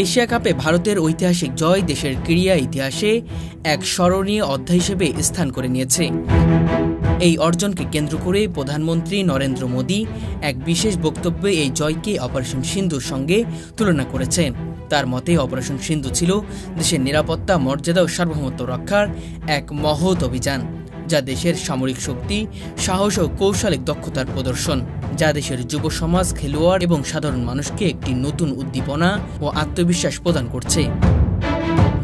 Asia কাপে ভারতের ঐতিহাসিক জয় দেশের ক্রীড়া ইতিহাসে এক স্মরণীয় অধ্যায় হিসেবে স্থান করে নিয়েছে। এই অর্জনকে কেন্দ্র করে প্রধানমন্ত্রী নরেন্দ্র মোদী এক বিশেষ বক্তব্যে এই জয়কে অপারেশন সিন্ধুর সঙ্গে তুলনা করেছেন। তার মতে অপারেশন সিন্ধু ছিল দেশের নিরাপত্তা, মর্যাদা ও সার্বভৌমত্ব রক্ষার এক মহৎ অভিযান, যা দেশের সামরিক শক্তি, সাহস ও কৌশলিক দক্ষতার প্রদর্শন, যা দেশের যুব সমাজ, খেলোয়াড় এবং সাধারণ মানুষকে একটি নতুন উদ্দীপনা ও আত্মবিশ্বাস প্রদান করছে।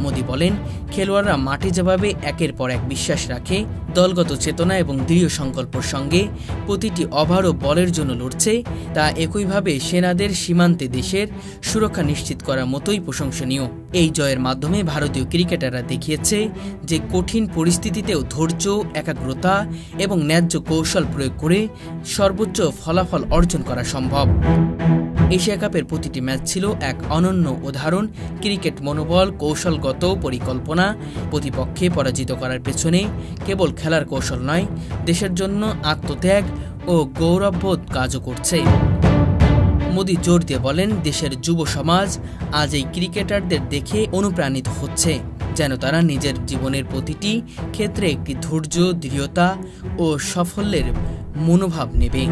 মোদী বলেন, খেলোয়াড়রা মাঠে যেভাবে একের পর এক বিশ্বাস রাখে, দলগত চেতনা এবং দৃঢ় সংকল্পের সঙ্গে প্রতিটি ওভার ও বলের জন্য লড়ছে, তা একইভাবে সেনাদের সীমান্তে দেশের সুরক্ষা নিশ্চিত করার মতোই প্রশংসনীয়। এই জয়ের মাধ্যমে ভারতীয় ক্রিকেটাররা দেখিয়েছে যে কঠিন পরিস্থিতিতেও ধৈর্য, একাগ্রতা এবং ন্যায্য কৌশল প্রয়োগ করে সর্বোচ্চ ফলাফল অর্জন করা সম্ভব। এশিয়া কাপের প্রতিটি ম্যাচ ছিল এক অনন্য উদাহরণ। ক্রিকেট মনোবল, কৌশলগত পরিকল্পনা, প্রতিপক্ষে পরাজিত করার পেছনে কেবল খেলার কৌশল নয়, দেশের জন্য আত্মত্যাগ ও গৌরববোধ কাজও করছে। মোদী জোর দিয়ে বলেন, দেশের যুব সমাজ আজ এই ক্রিকেটারদের দেখে অনুপ্রাণিত হচ্ছে, যেন তারা নিজের জীবনের প্রতিটি ক্ষেত্রে একটি ধৈর্য, দৃঢ়তা ও সাফল্যের মনোভাব নেবে।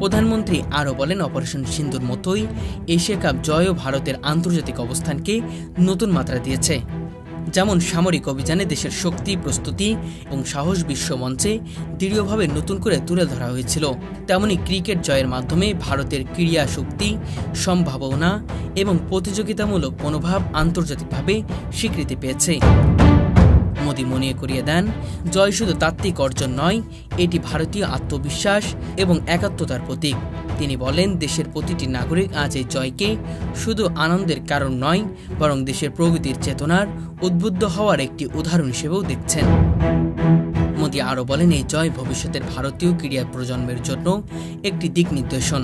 প্রধানমন্ত্রী আরও বলেন, অপারেশন সিন্ধুর মতোই এশিয়া কাপ জয়ও ভারতের আন্তর্জাতিক অবস্থানকে নতুন মাত্রা দিয়েছে। যেমন সামরিক অভিযানে দেশের শক্তি, প্রস্তুতি এবং সাহস বিশ্বমঞ্চে দৃঢ়ভাবে নতুন করে তুলে ধরা হয়েছিল, তেমনি ক্রিকেট জয়ের মাধ্যমে ভারতের ক্রীড়া শক্তি, সম্ভাবনা এবং প্রতিযোগিতামূলক মনোভাব আন্তর্জাতিকভাবে স্বীকৃতি পেয়েছে। মোদী মনে করিয়ে দেন, জয় শুধু তাত্ত্বিক অর্জন নয়, এটি ভারতীয় আত্মবিশ্বাস এবং একাত্মতার প্রতীক। তিনি বলেন, দেশের প্রতিটি নাগরিক আজ এই জয়কে শুধু আনন্দের কারণ নয়, বরং দেশের প্রগতির চেতনার উদ্বুদ্ধ হওয়ার একটি উদাহরণ হিসেবেও দেখছেন। মোদী আরও বলেন, এই জয় ভবিষ্যতের ভারতীয় ক্রীড়া প্রজন্মের জন্য একটি দিক নির্দেশন।